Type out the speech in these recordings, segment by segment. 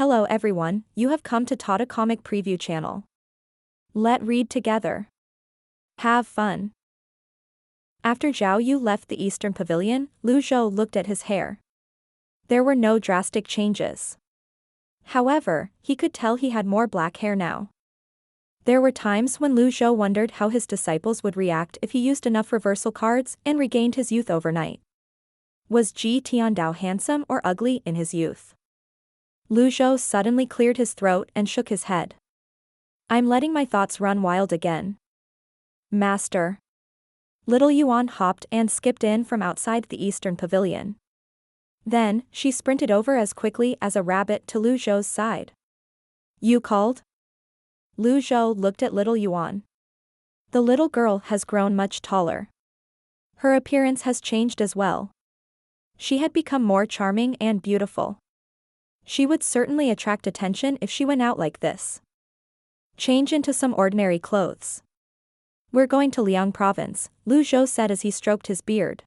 Hello everyone, you have come to Tata Comic Preview channel. Let read together. Have fun. After Zhao Yu left the Eastern Pavilion, Zhou looked at his hair. There were no drastic changes. However, he could tell he had more black hair now. There were times when Zhou wondered how his disciples would react if he used enough reversal cards and regained his youth overnight. Was Ji Tiandao handsome or ugly in his youth? Zhou suddenly cleared his throat and shook his head. I'm letting my thoughts run wild again. Master. Little Yuan hopped and skipped in from outside the Eastern Pavilion. Then, she sprinted over as quickly as a rabbit to Zhou's side. You called? Zhou looked at little Yuan. The little girl has grown much taller. Her appearance has changed as well. She had become more charming and beautiful. She would certainly attract attention if she went out like this. Change into some ordinary clothes. We're going to Liang province, Zhou said as he stroked his beard.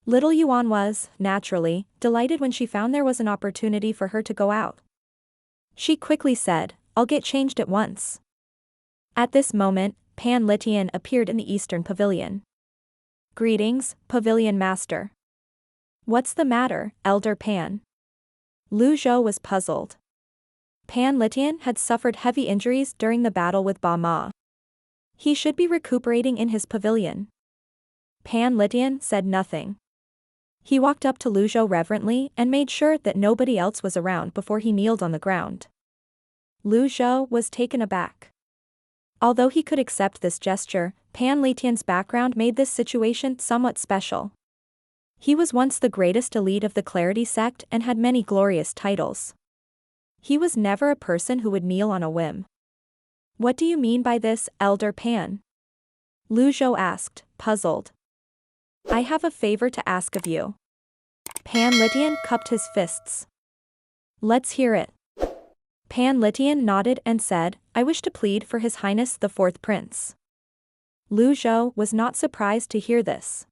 Little Yuan was, naturally, delighted when she found there was an opportunity for her to go out. She quickly said, I'll get changed at once. At this moment, Litian appeared in the Eastern Pavilion. Greetings, Pavilion Master. What's the matter, Elder Pan? Zhou was puzzled. Litian had suffered heavy injuries during the battle with Ba Ma. He should be recuperating in his pavilion. Litian said nothing. He walked up to Zhou reverently and made sure that nobody else was around before he kneeled on the ground. Zhou was taken aback. Although he could accept this gesture, Litian's background made this situation somewhat special. He was once the greatest elite of the Clarity Sect and had many glorious titles. He was never a person who would kneel on a whim. What do you mean by this, Elder Pan? Zhou asked, puzzled. I have a favor to ask of you. Litian cupped his fists. Let's hear it. Litian nodded and said, I wish to plead for His Highness the Fourth Prince. Zhou was not surprised to hear this.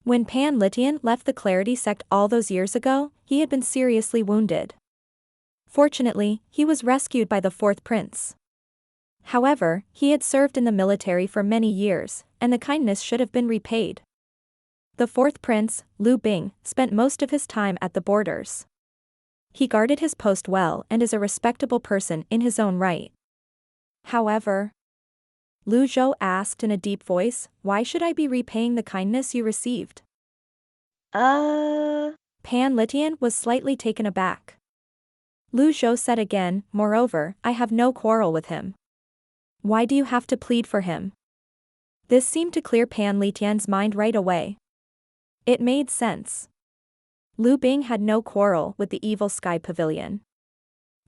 When Litian left the Clarity Sect all those years ago, he had been seriously wounded. Fortunately, he was rescued by the Fourth Prince. However, he had served in the military for many years, and the kindness should have been repaid. The Fourth Prince, Liu Bing, spent most of his time at the borders. He guarded his post well and is a respectable person in his own right. However, Zhou asked in a deep voice, why should I be repaying the kindness you received? Litian was slightly taken aback. Zhou said again, moreover, I have no quarrel with him. Why do you have to plead for him? This seemed to clear Litian's mind right away. It made sense. Liu Bing had no quarrel with the Evil Sky Pavilion.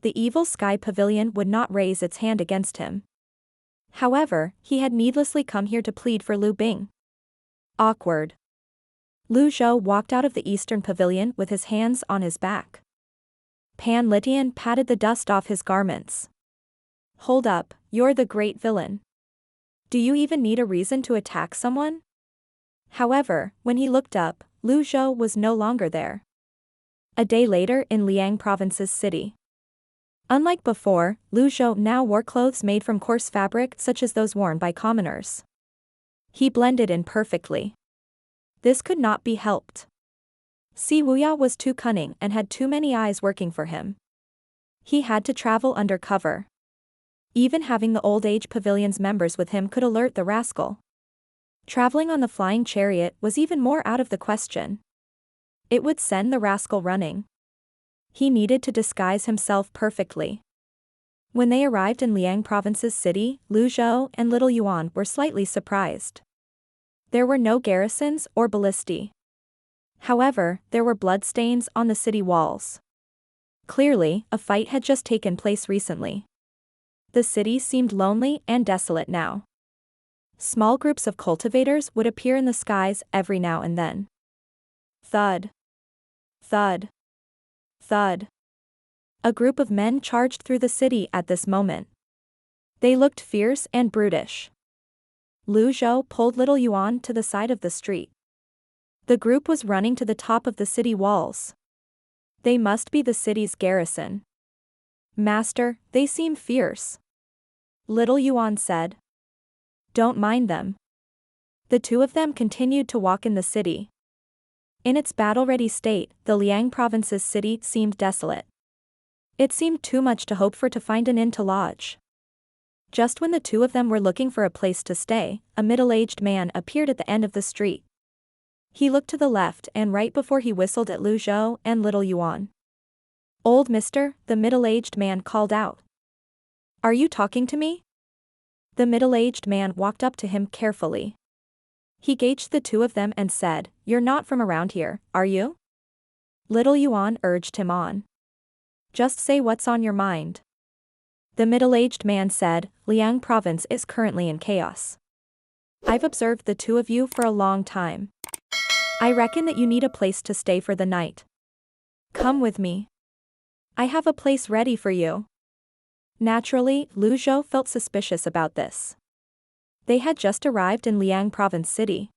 The Evil Sky Pavilion would not raise its hand against him. However, he had needlessly come here to plead for Liu Bing. Awkward. Zhou walked out of the Eastern Pavilion with his hands on his back. Litian patted the dust off his garments. Hold up, you're the great villain. Do you even need a reason to attack someone? However, when he looked up, Zhou was no longer there. A day later in Liang province's city. Unlike before, Zhou now wore clothes made from coarse fabric such as those worn by commoners. He blended in perfectly. This could not be helped. Si Wuya was too cunning and had too many eyes working for him. He had to travel undercover. Even having the old age pavilion's members with him could alert the rascal. Traveling on the flying chariot was even more out of the question. It would send the rascal running. He needed to disguise himself perfectly. When they arrived in Liang province's city, Zhou and little Yuan were slightly surprised. There were no garrisons or ballistae. However, there were bloodstains on the city walls. Clearly, a fight had just taken place recently. The city seemed lonely and desolate now. Small groups of cultivators would appear in the skies every now and then. Thud. Thud. Thud. A group of men charged through the city at this moment. They looked fierce and brutish. Zhou pulled little Yuan to the side of the street. The group was running to the top of the city walls. They must be the city's garrison. Master, they seem fierce. Little Yuan said. Don't mind them. The two of them continued to walk in the city. In its battle-ready state, the Liang province's city seemed desolate. It seemed too much to hope for to find an inn to lodge. Just when the two of them were looking for a place to stay, a middle-aged man appeared at the end of the street. He looked to the left and right before he whistled at Zhou and little Yuan. Old mister, the middle-aged man called out. Are you talking to me? The middle-aged man walked up to him carefully. He gauged the two of them and said, You're not from around here, are you? Little Yuan urged him on. Just say what's on your mind. The middle-aged man said, Liang province is currently in chaos. I've observed the two of you for a long time. I reckon that you need a place to stay for the night. Come with me. I have a place ready for you. Naturally, Zhou felt suspicious about this. They had just arrived in Liang province city.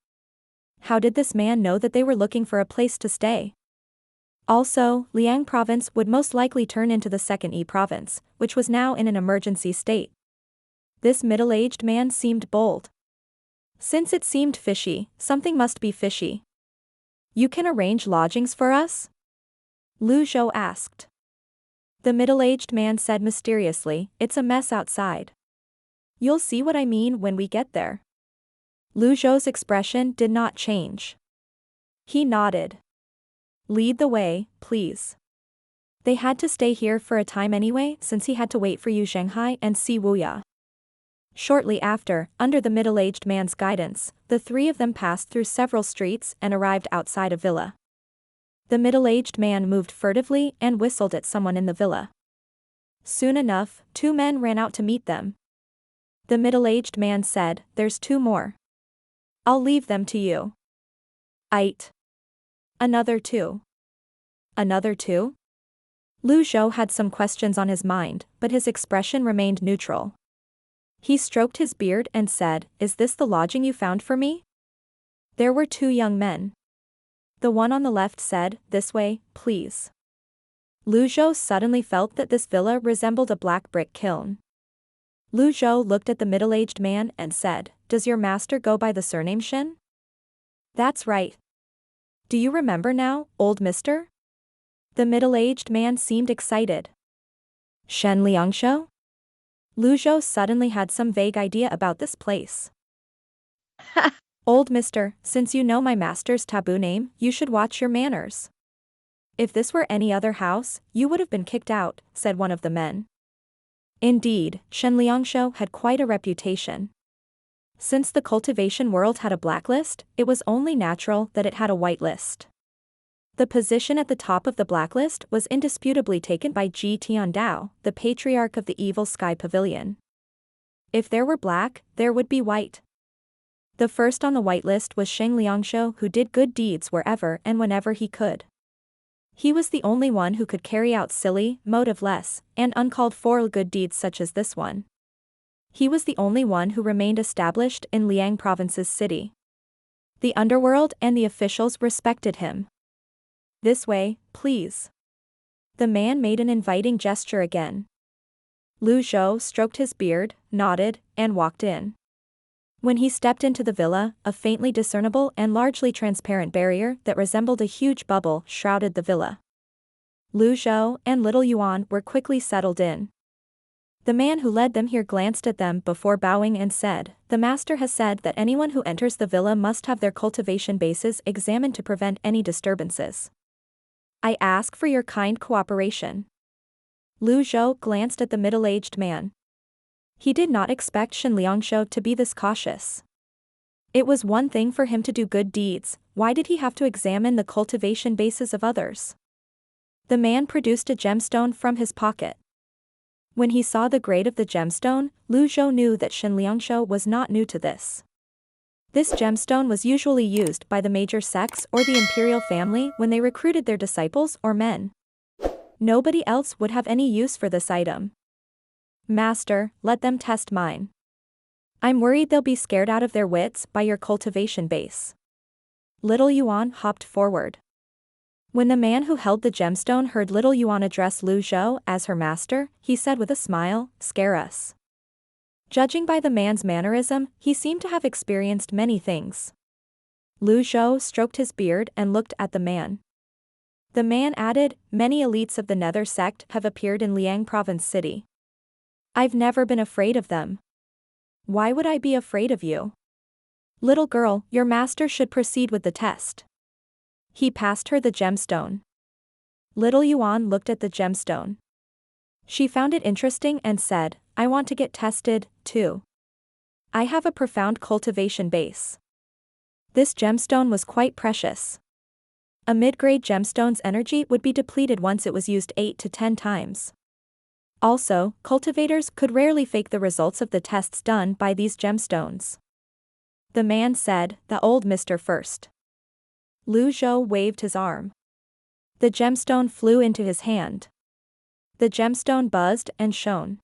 How did this man know that they were looking for a place to stay? Also, Liang province would most likely turn into the second E province, which was now in an emergency state. This middle-aged man seemed bold. Since it seemed fishy, something must be fishy. You can arrange lodgings for us? Zhou asked. The middle-aged man said mysteriously, It's a mess outside. You'll see what I mean when we get there. Zhou's expression did not change. He nodded. Lead the way, please. They had to stay here for a time anyway since he had to wait for Zhenghai and see Wuya. Shortly after, under the middle-aged man's guidance, the three of them passed through several streets and arrived outside a villa. The middle-aged man moved furtively and whistled at someone in the villa. Soon enough, two men ran out to meet them. The middle-aged man said, There's two more. I'll leave them to you. Aight. Another two. Another two? Zhou had some questions on his mind, but his expression remained neutral. He stroked his beard and said, Is this the lodging you found for me? There were two young men. The one on the left said, This way, please. Zhou suddenly felt that this villa resembled a black brick kiln. Zhou looked at the middle-aged man and said, Does your master go by the surname Shen? That's right. Do you remember now, old mister? The middle-aged man seemed excited. Shen Liangshu? Zhou suddenly had some vague idea about this place. Old mister, since you know my master's taboo name, you should watch your manners. If this were any other house, you would have been kicked out, said one of the men. Indeed, Shen Liangshu had quite a reputation. Since the cultivation world had a blacklist, it was only natural that it had a whitelist. The position at the top of the blacklist was indisputably taken by Ji Tiandao, the Patriarch of the Evil Sky Pavilion. If there were black, there would be white. The first on the whitelist was Shen Liangshu, who did good deeds wherever and whenever he could. He was the only one who could carry out silly, motiveless, and uncalled-for good deeds such as this one. He was the only one who remained established in Liang province's city. The underworld and the officials respected him. This way, please. The man made an inviting gesture again. Zhou stroked his beard, nodded, and walked in. When he stepped into the villa, a faintly discernible and largely transparent barrier that resembled a huge bubble shrouded the villa. Zhou and little Yuan were quickly settled in. The man who led them here glanced at them before bowing and said, The master has said that anyone who enters the villa must have their cultivation bases examined to prevent any disturbances. I ask for your kind cooperation. Zhou glanced at the middle-aged man. He did not expect Shen Liangshu to be this cautious. It was one thing for him to do good deeds, why did he have to examine the cultivation bases of others? The man produced a gemstone from his pocket. When he saw the grade of the gemstone, Zhou knew that Shen Liangshu was not new to this. This gemstone was usually used by the major sects or the imperial family when they recruited their disciples or men. Nobody else would have any use for this item. Master, let them test mine. I'm worried they'll be scared out of their wits by your cultivation base. Little Yuan hopped forward. When the man who held the gemstone heard little Yuan address Lu Zhou as her master, he said with a smile, "Scare us." Judging by the man's mannerism, he seemed to have experienced many things. Lu Zhou stroked his beard and looked at the man. The man added, "Many elites of the Nether Sect have appeared in Liang Province City. I've never been afraid of them. Why would I be afraid of you? Little girl, your master should proceed with the test." He passed her the gemstone. Little Yuan looked at the gemstone. She found it interesting and said, "I want to get tested, too. I have a profound cultivation base." This gemstone was quite precious. A mid-grade gemstone's energy would be depleted once it was used 8 to 10 times. Also, cultivators could rarely fake the results of the tests done by these gemstones. The man said, "The old Mr. first." Lu Zhou waved his arm. The gemstone flew into his hand. The gemstone buzzed and shone.